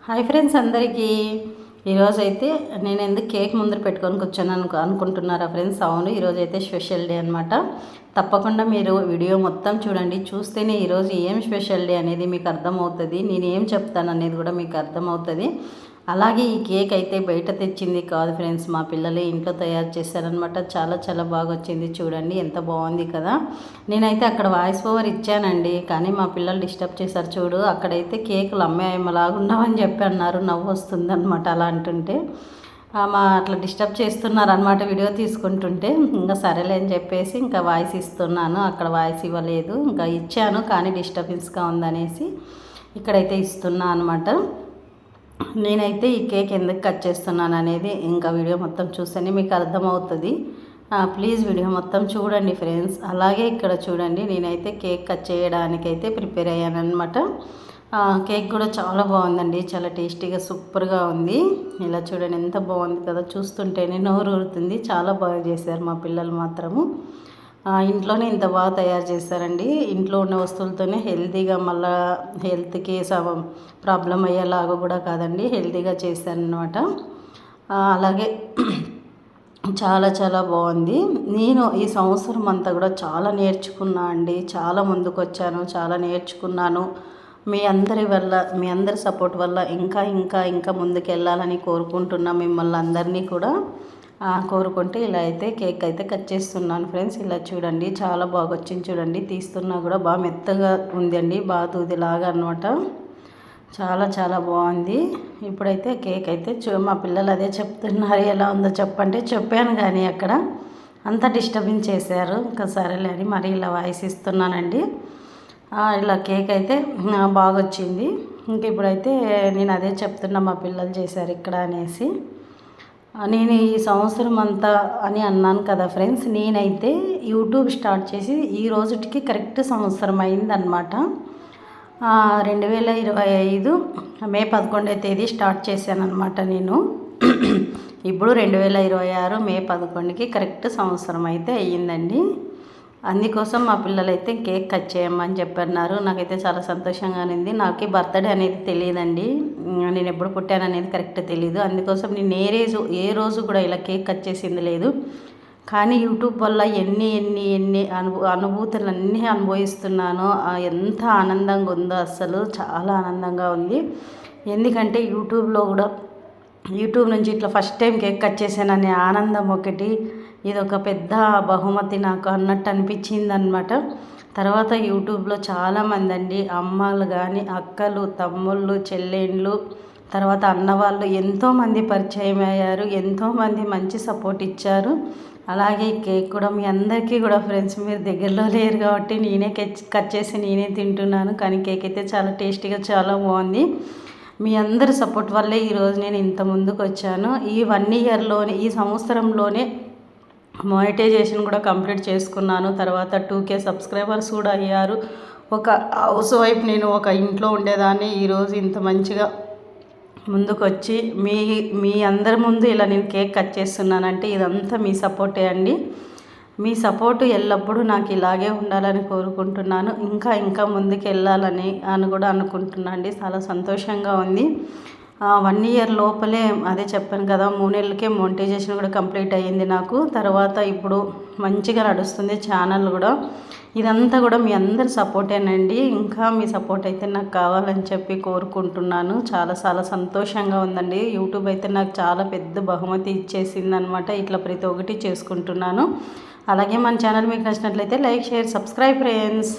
Hi friends అందరికీ ఈరోజు అయితే నేను ఎందుకు కేక్ ముందర పెట్టుకొని కూర్చొని అనుకుంటున్నారా ఫ్రెండ్స్? అవును, ఈరోజు అయితే స్పెషల్ డే అనమాట. తప్పకుండా మీరు వీడియో మొత్తం చూడండి. చూస్తేనే ఈరోజు ఏం స్పెషల్ డే అనేది మీకు అర్థమవుతుంది. నేను ఏం చెప్తాను అనేది కూడా మీకు అర్థమవుతుంది. అలాగే ఈ కేక్ అయితే బయట తెచ్చింది కాదు ఫ్రెండ్స్, మా పిల్లలే ఇంట్లో తయారు చేశారనమాట. చాలా చాలా బాగా వచ్చింది. చూడండి ఎంత బాగుంది కదా. నేనైతే అక్కడ వాయిస్ ఓవర్ ఇచ్చానండి, కానీ మా పిల్లలు డిస్టర్బ్ చేశారు. చూడు, అక్కడైతే కేకులు అమ్మేయమ్మలాగా ఉన్నామని చెప్పి అన్నారు. నవ్వు వస్తుంది అనమాట అలా అంటుంటే. అట్లా డిస్టర్బ్ చేస్తున్నారు అనమాట వీడియో తీసుకుంటుంటే. ఇంకా సరేలే అని చెప్పేసి ఇంకా వాయిస్ ఇస్తున్నాను. అక్కడ వాయిస్ ఇవ్వలేదు, ఇంకా ఇచ్చాను కానీ డిస్టర్బెన్స్గా ఉందనేసి ఇక్కడైతే ఇస్తున్నా అనమాట. నేనైతే ఈ కేక్ ఎందుకు కట్ చేస్తున్నాను అనేది ఇంకా వీడియో మొత్తం చూస్తేనే మీకు అర్థమవుతుంది. ప్లీజ్ వీడియో మొత్తం చూడండి ఫ్రెండ్స్. అలాగే ఇక్కడ చూడండి, నేనైతే కేక్ కట్ చేయడానికైతే ప్రిపేర్ అయ్యాను అనమాట. కేక్ కూడా చాలా బాగుందండి, చాలా టేస్టీగా సూపర్గా ఉంది. ఇలా చూడండి ఎంత బాగుంది కదా, చూస్తుంటేనే నోరు ఊరుతుంది. చాలా బాగా చేశారు మా పిల్లలు మాత్రము. ఇంట్లోనే ఇంత బాగా తయారు చేశారండి. ఇంట్లో ఉన్న వస్తువులతోనే హెల్తీగా, మళ్ళీ హెల్త్కి ప్రాబ్లం అయ్యేలాగా కూడా కాదండి, హెల్తీగా చేశారనమాట. అలాగే చాలా చాలా బాగుంది. నేను ఈ సంవత్సరం అంతా కూడా చాలా నేర్చుకున్నా అండి. చాలా ముందుకు వచ్చాను, చాలా నేర్చుకున్నాను. మీ అందరి సపోర్ట్ వల్ల ఇంకా ఇంకా ఇంకా ముందుకు వెళ్ళాలని కోరుకుంటున్నా. మిమ్మల్ని అందరినీ కూడా కోరుకుంటే ఇలా అయితే కేక్ అయితే కట్ చేస్తున్నాను ఫ్రెండ్స్. ఇలా చూడండి చాలా బాగా వచ్చింది. చూడండి, తీస్తున్నా కూడా బాగా మెత్తగా ఉందండి, బాగా దూదిలాగా అనమాట. చాలా చాలా బాగుంది. ఇప్పుడైతే కేక్ అయితే మా పిల్లలు అదే చెప్తున్నారు, ఎలా ఉందో చెప్పంటే చెప్పాను, కానీ అక్కడ అంతా డిస్టర్బెన్స్ చేశారు. ఇంకా సరేలే అని మరి ఇలా వాయిస్ ఇస్తున్నానండి. ఇలా కేక్ అయితే బాగా వచ్చింది. ఇంక ఇప్పుడైతే నేను అదే చెప్తున్నా, మా పిల్లలు చేశారు ఇక్కడ అనేసి. నేను ఈ సంవత్సరం అంతా అని అన్నాను కదా ఫ్రెండ్స్. నేనైతే యూట్యూబ్ స్టార్ట్ చేసి ఈ రోజుకి కరెక్ట్ సంవత్సరం అయిందనమాట. 2025 మే 11వ తేదీ స్టార్ట్ చేశానమాట నేను. ఇప్పుడు 2026 మే 11కి కరెక్ట్ సంవత్సరం అయితే అయ్యిందండి. అందుకోసం మా పిల్లలైతే కేక్ కట్ చేయమని చెప్పన్నారు. నాకైతే చాలా సంతోషంగా ఉంది. నాకు బర్త్డే అనేది తెలియదండి, నేను ఎప్పుడు పుట్టాను అనేది కరెక్ట్ తెలీదు. అందుకోసం నేను ఏ రోజు కూడా ఇలా కేక్ కట్ చేసింది లేదు. కానీ యూట్యూబ్ వల్ల ఎన్ని అనుభూతులు అన్నీ అనుభవిస్తున్నానో, ఎంత ఆనందంగా ఉందో, అసలు చాలా ఆనందంగా ఉంది. ఎందుకంటే యూట్యూబ్ నుంచి ఇట్లా ఫస్ట్ టైం కేక్ కట్ చేశాననే ఆనందం ఒకటి, ఇది ఒక పెద్ద బహుమతి నాకు అన్నట్టు అనిపించింది అనమాట. తర్వాత యూట్యూబ్లో చాలామంది అండి, అమ్మలు కానీ, అక్కలు, తమ్ముళ్ళు, చెల్లెళ్ళు, తర్వాత అన్నవాళ్ళు ఎంతోమంది పరిచయం అయ్యారు. ఎంతోమంది మంచి సపోర్ట్ ఇచ్చారు. అలాగే కేక్ కూడా మీ అందరికీ కూడా ఫ్రెండ్స్, మీరు దగ్గరలో లేరు కాబట్టి నేనే కట్ చేసి నేనే తింటున్నాను. కానీ కేక్ అయితే చాలా టేస్టీగా చాలా బాగుంది. మీ అందరి సపోర్ట్ వల్లే ఈరోజు నేను ఇంత ముందుకు వచ్చాను. ఈ 1 ఇయర్లోనే, ఈ సంవత్సరంలోనే మానిటైజేషన్ కూడా కంప్లీట్ చేసుకున్నాను. తర్వాత 2K సబ్స్క్రైబర్స్ కూడా అయ్యారు. ఒక హౌస్ వైఫ్ నేను, ఒక ఇంట్లో ఉండేదాన్ని, ఈరోజు ఇంత మంచిగా ముందుకు వచ్చి మీ అందరి ముందు ఇలా నేను కేక్ కట్ చేస్తున్నానంటే ఇదంతా మీ సపోర్టే అండి. మీ సపోర్టు ఎల్లప్పుడూ నాకు ఇలాగే ఉండాలని కోరుకుంటున్నాను. ఇంకా ఇంకా ముందుకు వెళ్ళాలని కూడా అనుకుంటున్నాను అండి. చాలా సంతోషంగా ఉంది. 1 ఇయర్ లోపలే, అదే చెప్పాను కదా, 3 నెలలకే మోనిటైజేషన్ కూడా కంప్లీట్ అయ్యింది నాకు. తర్వాత ఇప్పుడు మంచిగా నడుస్తుంది ఛానల్ కూడా. ఇదంతా కూడా మీ అందరి సపోర్టేనండి. ఇంకా మీ సపోర్ట్ అయితే నాకు కావాలని చెప్పి కోరుకుంటున్నాను. చాలా చాలా సంతోషంగా ఉందండి. యూట్యూబ్ అయితే నాకు చాలా పెద్ద బహుమతి ఇచ్చేసిందనమాట. ఇట్లా ప్రతి ఒక్కటి చేసుకుంటున్నాను. అలాగే మన ఛానల్ మీకు నచ్చినట్లయితే లైక్, షేర్, సబ్స్క్రైబ్ ఫ్రెండ్స్.